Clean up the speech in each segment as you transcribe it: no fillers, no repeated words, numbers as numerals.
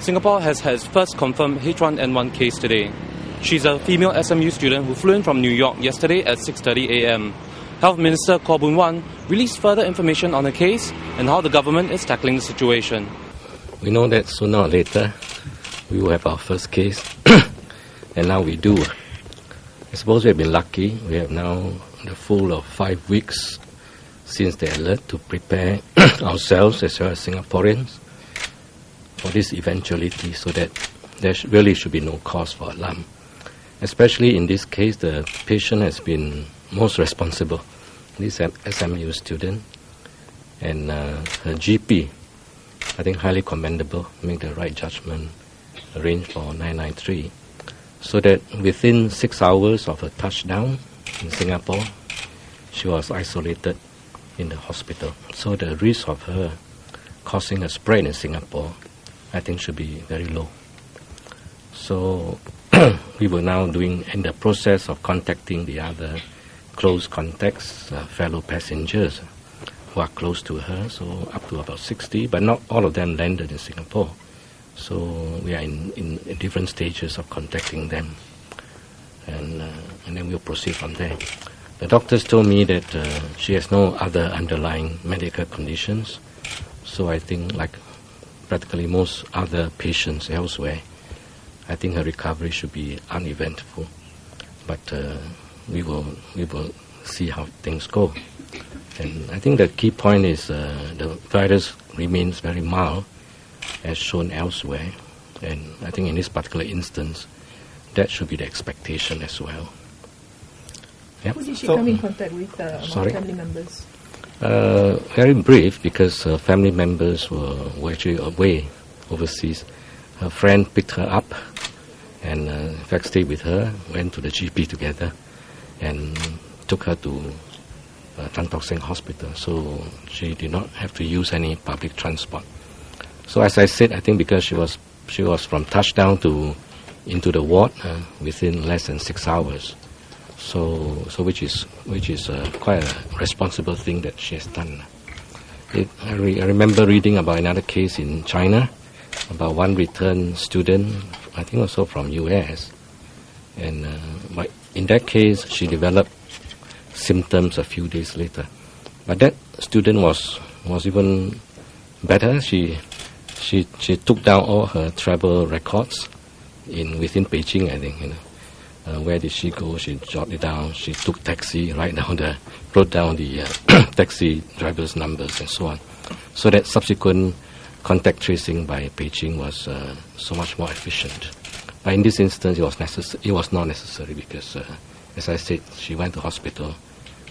Singapore has had its first confirmed H1N1 case today. She's a female SMU student who flew in from New York yesterday at 6:30 a.m. Health Minister Khaw Boon Wan released further information on the case and how the government is tackling the situation. We know that sooner or later we will have our first case, and now we do. I suppose we have been lucky. We have now the full of 5 weeks since the alert to prepare ourselves as well as Singaporeans for this eventuality, so that there really should be no cause for alarm. Especially in this case, the patient has been most responsible. This SMU student and her GP, I think highly commendable, make the right judgment, arrange for 993, so that within 6 hours of her touchdown in Singapore, she was isolated in the hospital. So the risk of her causing a spread in Singapore, I think, should be very low. So we were now in the process of contacting the other close contacts, fellow passengers who are close to her, so up to about 60, but not all of them landed in Singapore. So we are in different stages of contacting them, and then we'll proceed from there. The doctors told me that she has no other underlying medical conditions, so I think, like practically most other patients elsewhere, I think her recovery should be uneventful. But we will see how things go. And I think the key point is the virus remains very mild, as shown elsewhere. And I think in this particular instance, that should be the expectation as well. Yep. Who did she come in contact with family members? Very brief, because family members were actually away overseas. Her friend picked her up and in fact stayed with her, went to the GP together and took her to Tan Tock Seng Hospital, so she did not have to use any public transport. So as I said, I think because she was from touchdown into the ward within less than 6 hours. So which is quite a responsible thing that she has done. I remember reading about another case in China about one returned student, I think also from US, and but in that case she developed symptoms a few days later. But that student was even better. She took down all her travel records within Beijing, I think. Where did she go? She jotted it down. She took taxi, wrote down the taxi driver's numbers and so on. So that subsequent contact tracing by Beijing was so much more efficient. But in this instance, it was not necessary because, as I said, she went to hospital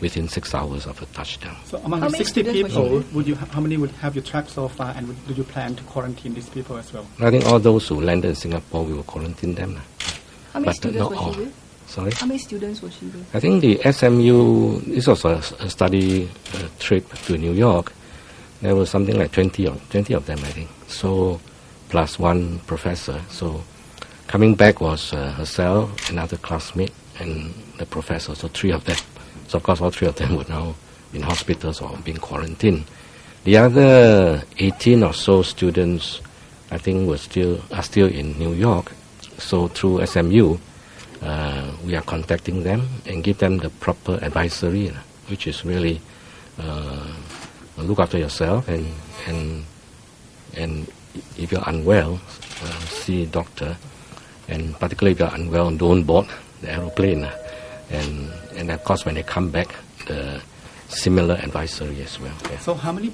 within 6 hours of her touchdown. So among the 60 people, how many would have you tracked so far, and do you plan to quarantine these people as well? I think all those who landed in Singapore, we will quarantine them. How many students was she with? Sorry? How many students was she with? I think the SMU, this was a study trip to New York. There was something like 20 of them, I think. So, plus one professor. So, coming back was herself, another classmate, and the professor. So, 3 of them. So, of course, all 3 of them were now in hospitals or being quarantined. The other 18 or so students, I think, are still in New York. So through SMU, we are contacting them and give them the proper advisory, which is really look after yourself, and if you're unwell, see a doctor, and particularly if you're unwell, don't board the aeroplane, and of course when they come back, the similar advisory as well. Yeah. So how many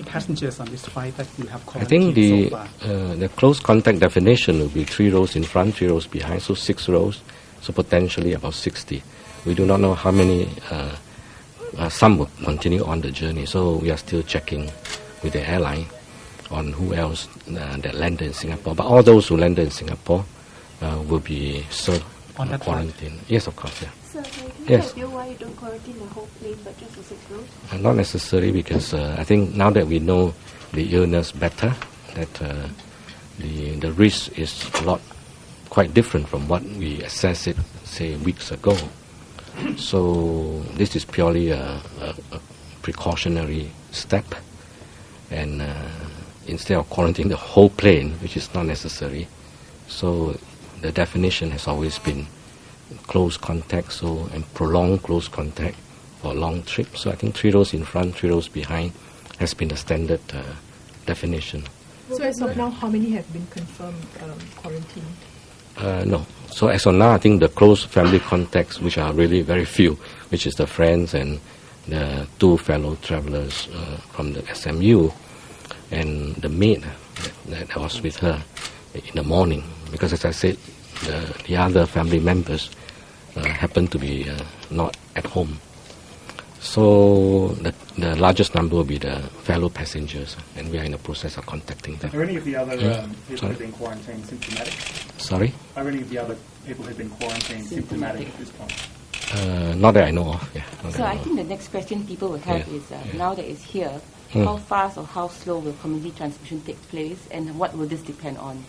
passengers on this flight that you have quarantined I think so far? The close contact definition will be 3 rows in front, 3 rows behind, so 6 rows, so potentially about 60. We do not know how many, some will continue on the journey, so we are still checking with the airline on who else that landed in Singapore. But all those who landed in Singapore will be served on quarantine. Flight? Yes, of course, yeah. Sir, can you idea why you don't quarantine the whole plane but just the 6 rows? Not necessary, because I think now that we know the illness better, that the risk is quite different from what we assessed it, say, weeks ago. So this is purely a precautionary step, and instead of quarantining the whole plane, which is not necessary. So the definition has always been close contact, and prolonged close contact for a long trip. So I think 3 rows in front, 3 rows behind has been the standard definition. So as of now, how many have been confirmed quarantined? No. So as of now, I think the close family contacts, which are really very few, which is the friends and the 2 fellow travelers from the SMU, and the maid that was with her in the morning. Because as I said, the other family members happened to be not at home. So the largest number will be the fellow passengers, and we are in the process of contacting them. Are any of the other people who have been quarantined symptomatic? Sorry? Are any of the other people who have been quarantined symptomatic at this point? Not that I know of. Yeah, so I think the next question people will have is, now that it's here, how fast or how slow will community transmission take place, and what will this depend on?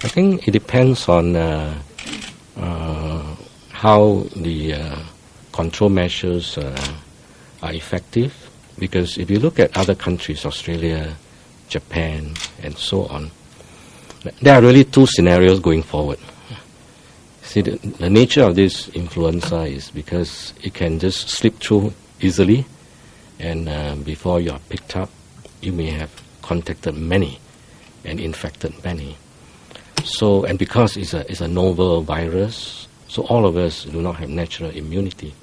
I think it depends on how the control measures are effective, because if you look at other countries, Australia, Japan, and so on, there are really 2 scenarios going forward. See, the nature of this influenza is because it can just slip through easily, and before you are picked up, you may have contacted many and infected many. So, and because it's a novel virus, so all of us do not have natural immunity.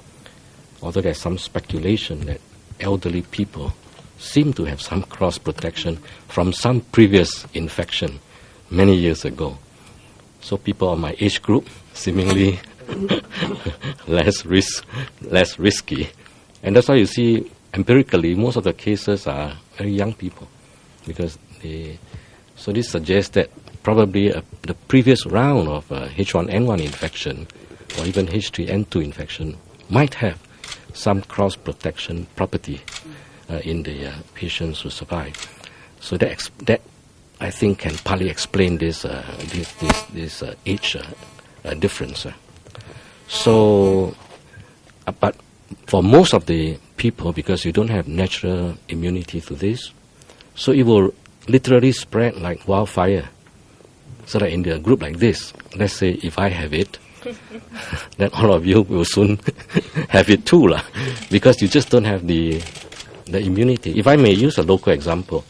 Although there's some speculation that elderly people seem to have some cross protection from some previous infection many years ago. So people of my age group seemingly less risky. And that's why you see empirically most of the cases are very young people, because so this suggests that probably the previous round of H1N1 infection or even H3N2 infection might have some cross-protection property in the patients who survive. So that I think can partly explain this age difference. So, but for most of the people, because you don't have natural immunity to this, so it will literally spread like wildfire. So that in the group like this, let's say if I have it, then all of you will soon have it too, because you just don't have the immunity. If I may use a local example,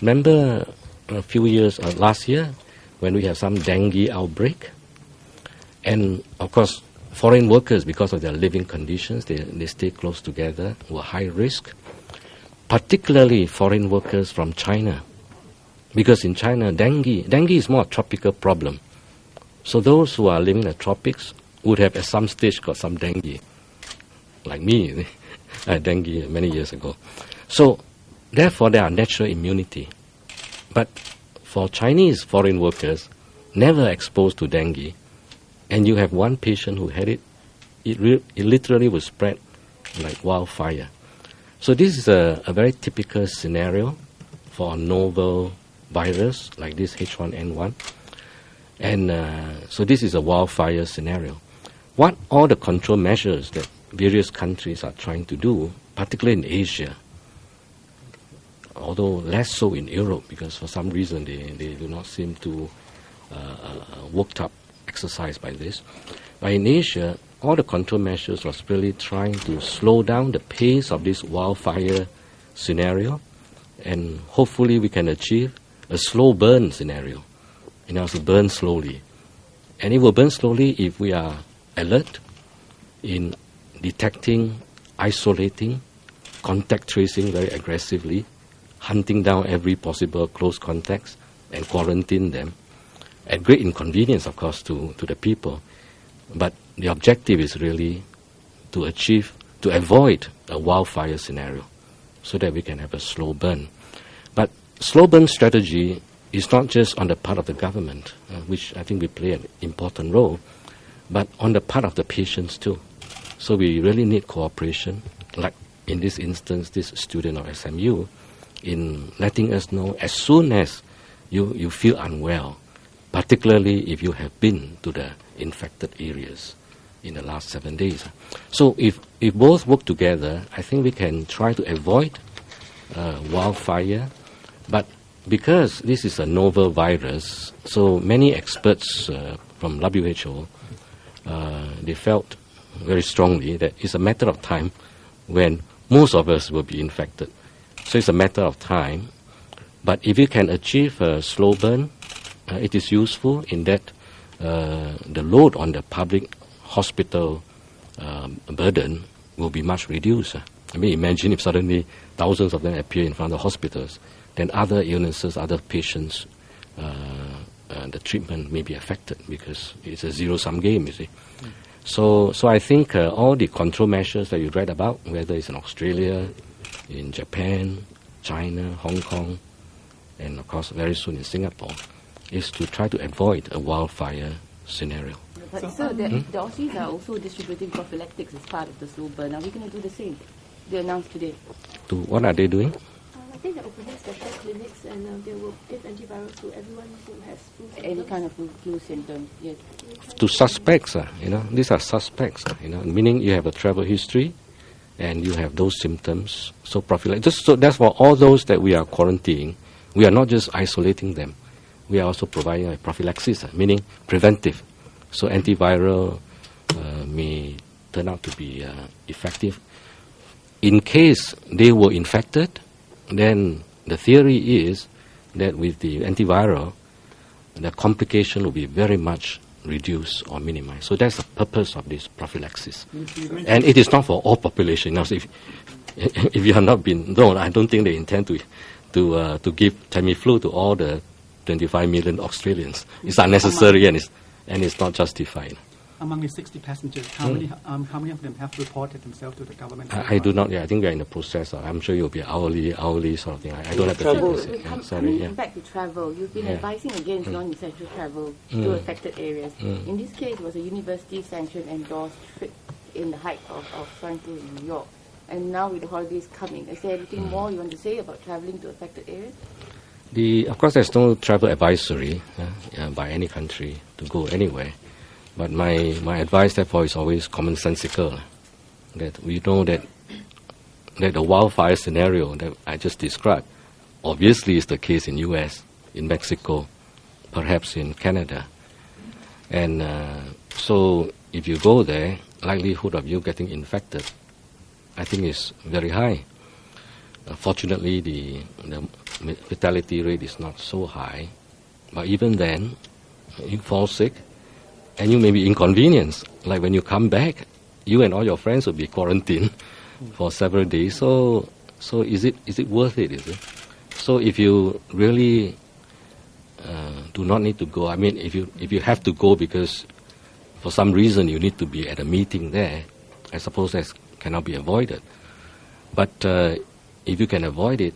remember a few years, last year, when we had some dengue outbreak, and of course, foreign workers, because of their living conditions, they stay close together, were high risk, particularly foreign workers from China. Because in China, dengue is more a tropical problem. So those who are living in the tropics would have at some stage got some dengue. Like me, I had dengue many years ago. So therefore, there are natural immunity. But for Chinese foreign workers, never exposed to dengue, and you have one patient who had it, it literally will spread like wildfire. So this is a very typical scenario for a novel virus like this H1N1. And so this is a wildfire scenario. What all the control measures that various countries are trying to do, particularly in Asia, although less so in Europe, because for some reason they do not seem to worked up exercise by this. But in Asia, all the control measures was really trying to slow down the pace of this wildfire scenario, and hopefully we can achieve a slow burn scenario. And also burn slowly. And it will burn slowly if we are alert in detecting, isolating, contact tracing very aggressively, hunting down every possible close contacts and quarantine them, at great inconvenience, of course, to the people. But the objective is really to avoid a wildfire scenario so that we can have a slow burn. But slow burn strategy is not just on the part of the government, which I think we play an important role, but on the part of the patients too. So we really need cooperation, like in this instance, this student of SMU, in letting us know as soon as you feel unwell, particularly if you have been to the infected areas in the last 7 days. So if both work together, I think we can try to avoid wildfire, but because this is a novel virus, so many experts from WHO, they felt very strongly that it's a matter of time when most of us will be infected. So it's a matter of time. But if you can achieve a slow burn, it is useful in that the load on the public hospital burden will be much reduced. I mean, imagine if suddenly thousands of them appear in front of hospitals, then other illnesses, other patients, the treatment may be affected because it's a zero-sum game, you see. So I think all the control measures that you read about, whether it's in Australia, in Japan, China, Hong Kong, and of course very soon in Singapore, is to try to avoid a wildfire scenario. But the Aussies are also distributing prophylactics as part of the slow burn. Are we going to do the same? They announced today. What are they doing? I think they're opening special clinics and they will give antivirals to everyone who has flu symptoms. Any kind of flu symptoms, yes. To suspects, these are suspects, meaning you have a travel history and you have those symptoms. So prophylactic. So that's for all those that we are quarantining. We are not just isolating them. We are also providing a prophylaxis, meaning preventive. So antiviral may turn out to be effective. In case they were infected, then the theory is that with the antiviral, the complication will be very much reduced or minimized. So that's the purpose of this prophylaxis. And it is not for all population. Now, so if you have not been, no, I don't think they intend to give Tamiflu to all the 25 million Australians. It's unnecessary and it's not justified. Among the 60 passengers, how many of them have reported themselves to the government? I do not. Yeah, I think we are in the process. I'm sure you'll be hourly sort of thing. I don't have the figures. Coming back to travel, you've been advising against non-essential travel to affected areas. In this case, it was a university-sanctioned endorsed trip in the height of swine flu in New York. And now with the holidays coming, is there anything more you want to say about travelling to affected areas? Of course, there's no travel advisory by any country to go anywhere. But my advice, therefore, is always commonsensical. That we know that the wildfire scenario that I just described obviously is the case in U.S., in Mexico, perhaps in Canada. And so if you go there, likelihood of you getting infected, I think, is very high. Fortunately, the fatality rate is not so high. But even then, you fall sick, and you may be inconvenienced. Like when you come back, you and all your friends will be quarantined for several days. So is it worth it? Is it? So if you really do not need to go, I mean, if you have to go because for some reason you need to be at a meeting there, I suppose that cannot be avoided. But if you can avoid it,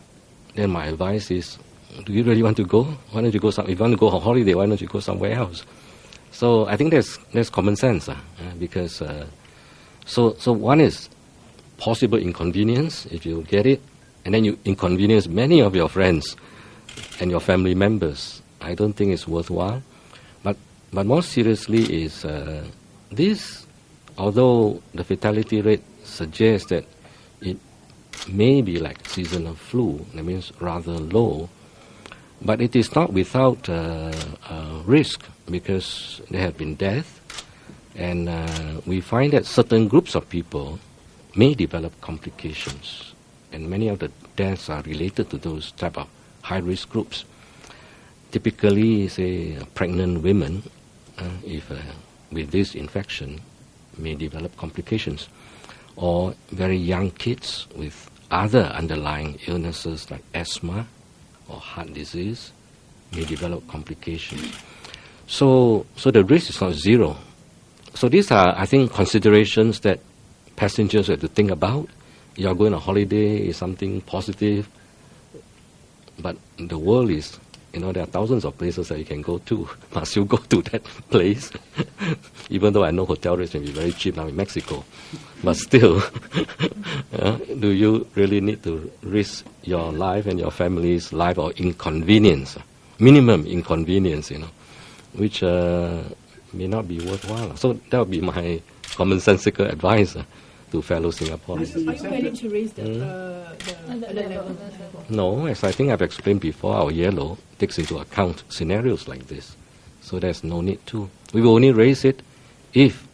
then my advice is: do you really want to go? Why don't you go? If you want to go on holiday, why don't you go somewhere else? So I think there's common sense because so one is possible inconvenience if you get it, and then you inconvenience many of your friends and your family members. I don't think it's worthwhile. But more seriously is this, although the fatality rate suggests that it may be like seasonal flu, that means rather low, but it is not without risk, because there have been deaths, and we find that certain groups of people may develop complications, and many of the deaths are related to those type of high-risk groups. Typically, say, pregnant women, if with this infection, may develop complications, or very young kids with other underlying illnesses like asthma or heart disease may develop complications. So the risk is not zero. So these are, I think, considerations that passengers have to think about. You are going on holiday, is something positive, but the world is, there are thousands of places that you can go to. Must you go to that place? Even though I know hotel rates may be very cheap now in Mexico. But still, do you really need to risk your life and your family's life or inconvenience, minimum inconvenience, which may not be worthwhile. So that would be my commonsensical advice. to fellow Singaporeans. Are you planning to raise the alert level? No, as I think I've explained before, our yellow takes into account scenarios like this. So there's no need to. We will only raise it if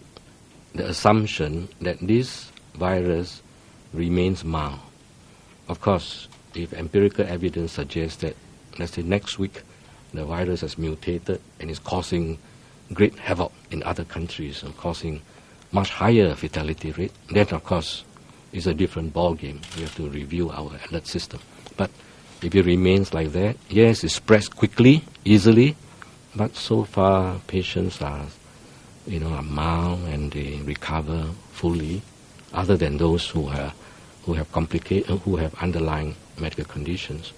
the assumption that this virus remains mild. Of course, if empirical evidence suggests that, let's say next week, the virus has mutated and is causing great havoc in other countries and causing much higher fatality rate, then of course it's a different ballgame. We have to review our alert system. But if it remains like that, yes, it spreads quickly, easily, but so far patients are mild and they recover fully, other than those who have underlying medical conditions.